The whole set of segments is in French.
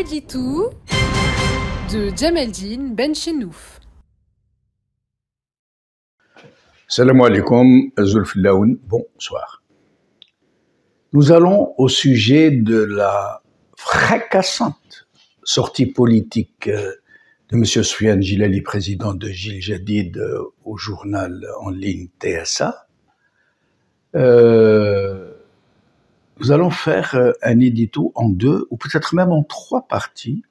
L'édito de Djameldine Benchenouf. Salam alaikum, Zulfilaoun, bonsoir. Nous allons au sujet de la fracassante sortie politique de M. Soufiane Jilali, président de Jil Jadid, au journal en ligne TSA. Nous allons faire un édito en 2 ou peut-être même en 3 parties,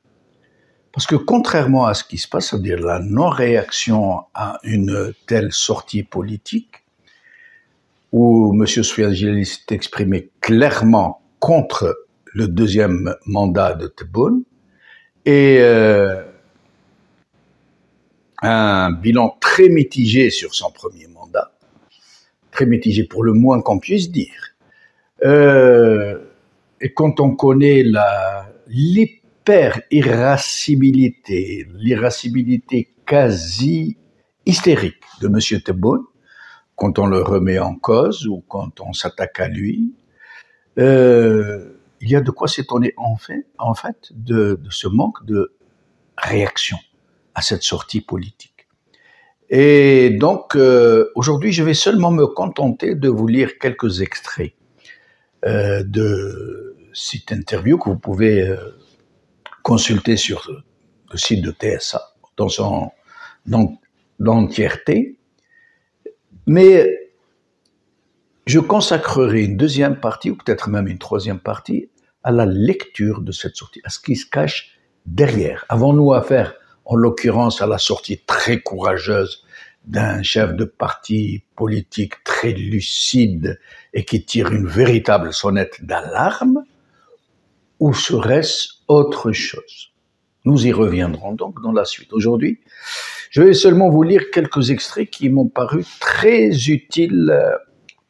parce que contrairement à ce qui se passe, c'est-à-dire la non-réaction à une telle sortie politique, où M. Soufiane Jilali s'est exprimé clairement contre le 2e mandat de Tebboune, et un bilan très mitigé sur son premier mandat, très mitigé pour le moins qu'on puisse dire. Et quand on connaît l'hyper-irascibilité, l'irascibilité quasi hystérique de M. Tebboune, quand on le remet en cause ou quand on s'attaque à lui, il y a de quoi s'étonner en fait de ce manque de réaction à cette sortie politique. Et donc, aujourd'hui, je vais seulement me contenter de vous lire quelques extraits de cette interview que vous pouvez consulter sur le site de TSA dans l'entièreté. Mais je consacrerai une 2e partie, ou peut-être même une 3e partie, à la lecture de cette sortie, à ce qui se cache derrière. Avons-nous affaire, en l'occurrence, à la sortie très courageuse d'un chef de parti politique très lucide et qui tire une véritable sonnette d'alarme, ou serait-ce autre chose? Nous y reviendrons donc dans la suite. Aujourd'hui, je vais seulement vous lire quelques extraits qui m'ont paru très utiles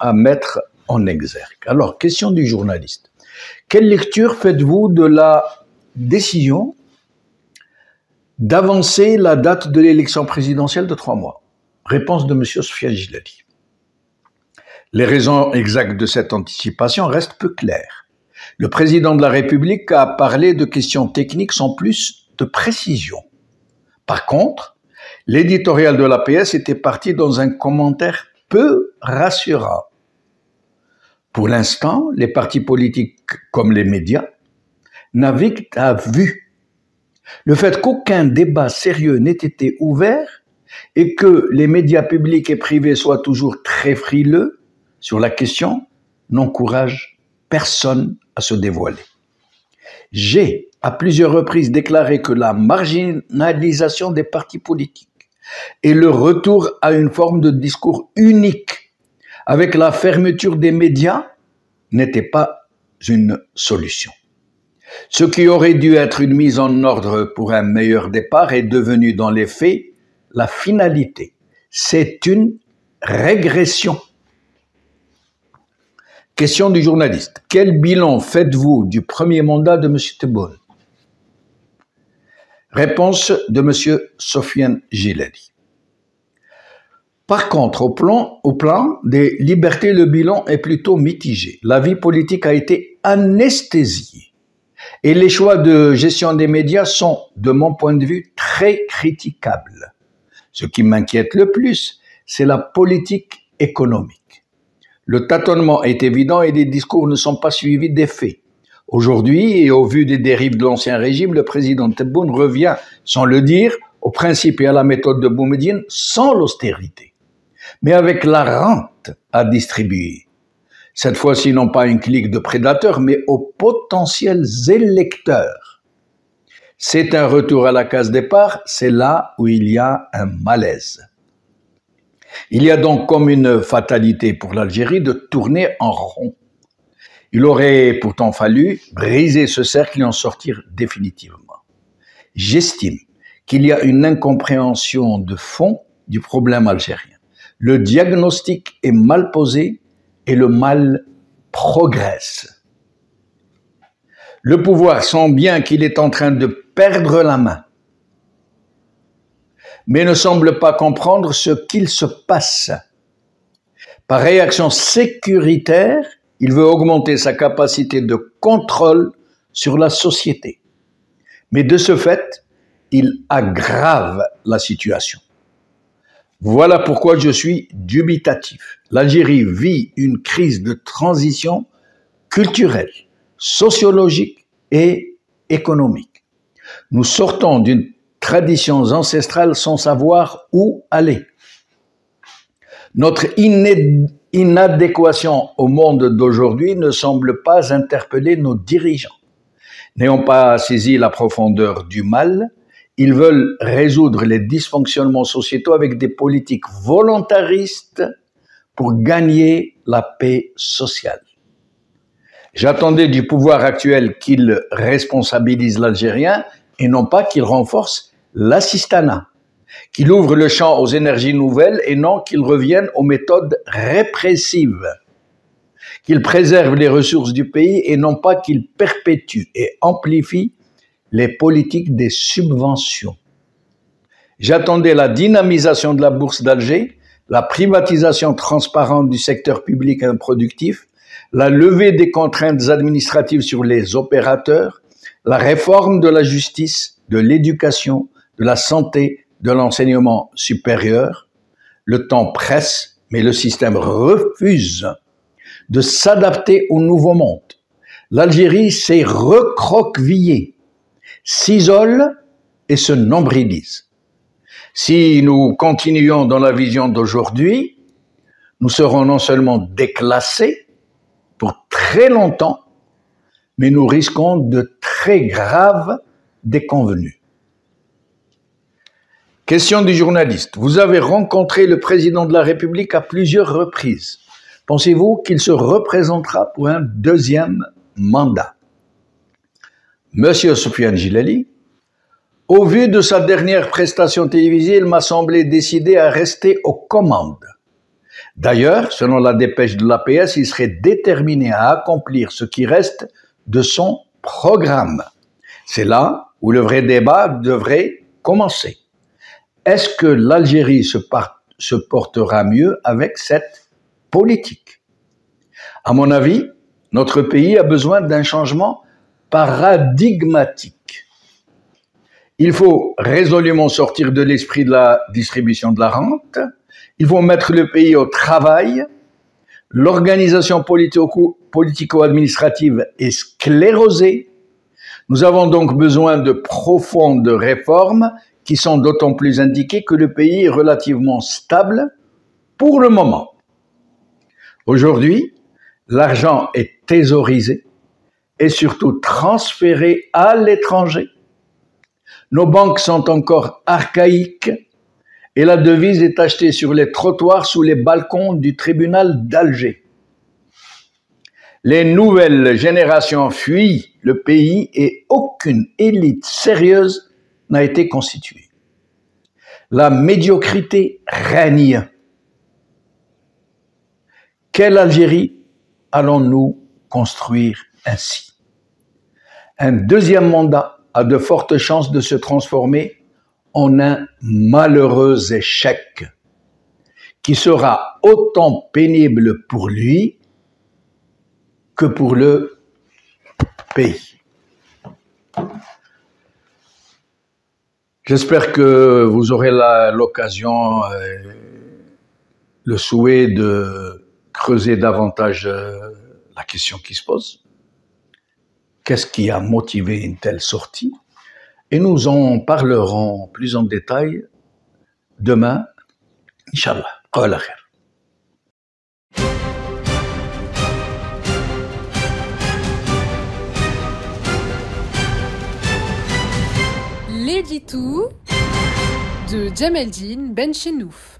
à mettre en exergue. Alors, question du journaliste. Quelle lecture faites-vous de la décision d'avancer la date de l'élection présidentielle de 3 mois? Réponse de M. Soufiane Jilali. Les raisons exactes de cette anticipation restent peu claires. Le président de la République a parlé de questions techniques sans plus de précision. Par contre, l'éditorial de l'APS était parti dans un commentaire peu rassurant. Pour l'instant, les partis politiques comme les médias naviguent à vue. Le fait qu'aucun débat sérieux n'ait été ouvert et que les médias publics et privés soient toujours très frileux sur la question n'encourage personne à se dévoiler. J'ai à plusieurs reprises déclaré que la marginalisation des partis politiques et le retour à une forme de discours unique avec la fermeture des médias n'était pas une solution. Ce qui aurait dû être une mise en ordre pour un meilleur départ est devenu dans les faits la finalité. C'est une régression. Question du journaliste. Quel bilan faites-vous du premier mandat de M. Tebboune? Réponse de M. Soufiane Jilali. Par contre, au plan des libertés, le bilan est plutôt mitigé. La vie politique a été anesthésiée. Et les choix de gestion des médias sont, de mon point de vue, très critiquables. Ce qui m'inquiète le plus, c'est la politique économique. Le tâtonnement est évident et les discours ne sont pas suivis des faits. Aujourd'hui, et au vu des dérives de l'ancien régime, le président Tebboune revient, sans le dire, au principe et à la méthode de Boumediene, sans l'austérité, mais avec la rente à distribuer. Cette fois-ci, non pas une clique de prédateurs, mais aux potentiels électeurs. C'est un retour à la case départ, c'est là où il y a un malaise. Il y a donc comme une fatalité pour l'Algérie de tourner en rond. Il aurait pourtant fallu briser ce cercle et en sortir définitivement. J'estime qu'il y a une incompréhension de fond du problème algérien. Le diagnostic est mal posé et le mal progresse. Le pouvoir sent bien qu'il est en train de perdre la main, mais ne semble pas comprendre ce qu'il se passe. Par réaction sécuritaire, il veut augmenter sa capacité de contrôle sur la société. Mais de ce fait, il aggrave la situation. Voilà pourquoi je suis dubitatif. L'Algérie vit une crise de transition culturelle, sociologique et économique. Nous sortons d'une tradition ancestrale sans savoir où aller. Notre inadéquation au monde d'aujourd'hui ne semble pas interpeller nos dirigeants. N'ayant pas saisi la profondeur du mal, ils veulent résoudre les dysfonctionnements sociétaux avec des politiques volontaristes pour gagner la paix sociale. J'attendais du pouvoir actuel qu'il responsabilise l'Algérien et non pas qu'il renforce l'assistanat, qu'il ouvre le champ aux énergies nouvelles et non qu'il revienne aux méthodes répressives, qu'il préserve les ressources du pays et non pas qu'il perpétue et amplifie les politiques des subventions. J'attendais la dynamisation de la bourse d'Alger, la privatisation transparente du secteur public improductif, la levée des contraintes administratives sur les opérateurs, la réforme de la justice, de l'éducation, de la santé, de l'enseignement supérieur. Le temps presse, mais le système refuse de s'adapter au nouveau monde. L'Algérie s'est recroquevillée, s'isole et se nombrilise. Si nous continuons dans la vision d'aujourd'hui, nous serons non seulement déclassés pour très longtemps, mais nous risquons de très graves déconvenues. Question du journaliste. Vous avez rencontré le président de la République à plusieurs reprises. Pensez-vous qu'il se représentera pour un deuxième mandat? Monsieur Sofiane Jilali, au vu de sa dernière prestation télévisée, il m'a semblé décidé à rester aux commandes. D'ailleurs, selon la dépêche de l'APS, il serait déterminé à accomplir ce qui reste de son programme. C'est là où le vrai débat devrait commencer. Est-ce que l'Algérie se portera mieux avec cette politique? À mon avis, notre pays a besoin d'un changement paradigmatique. Il faut résolument sortir de l'esprit de la distribution de la rente. Il faut mettre le pays au travail. L'organisation politico-administrative est sclérosée. Nous avons donc besoin de profondes réformes qui sont d'autant plus indiquées que le pays est relativement stable pour le moment. Aujourd'hui, l'argent est thésaurisé et surtout transféré à l'étranger. Nos banques sont encore archaïques et la devise est achetée sur les trottoirs sous les balcons du tribunal d'Alger. Les nouvelles générations fuient le pays et aucune élite sérieuse n'a été constituée. La médiocrité règne. Quelle Algérie allons-nous construire ainsi? Un deuxième mandat a de fortes chances de se transformer en un malheureux échec qui sera autant pénible pour lui que pour le pays. J'espère que vous aurez l'occasion, le souhait de creuser davantage la question qui se pose. Qu'est-ce qui a motivé une telle sortie? Et nous en parlerons plus en détail demain, Inch'Allah. Qala khair. L'édito de Djemeldine Benchenouf.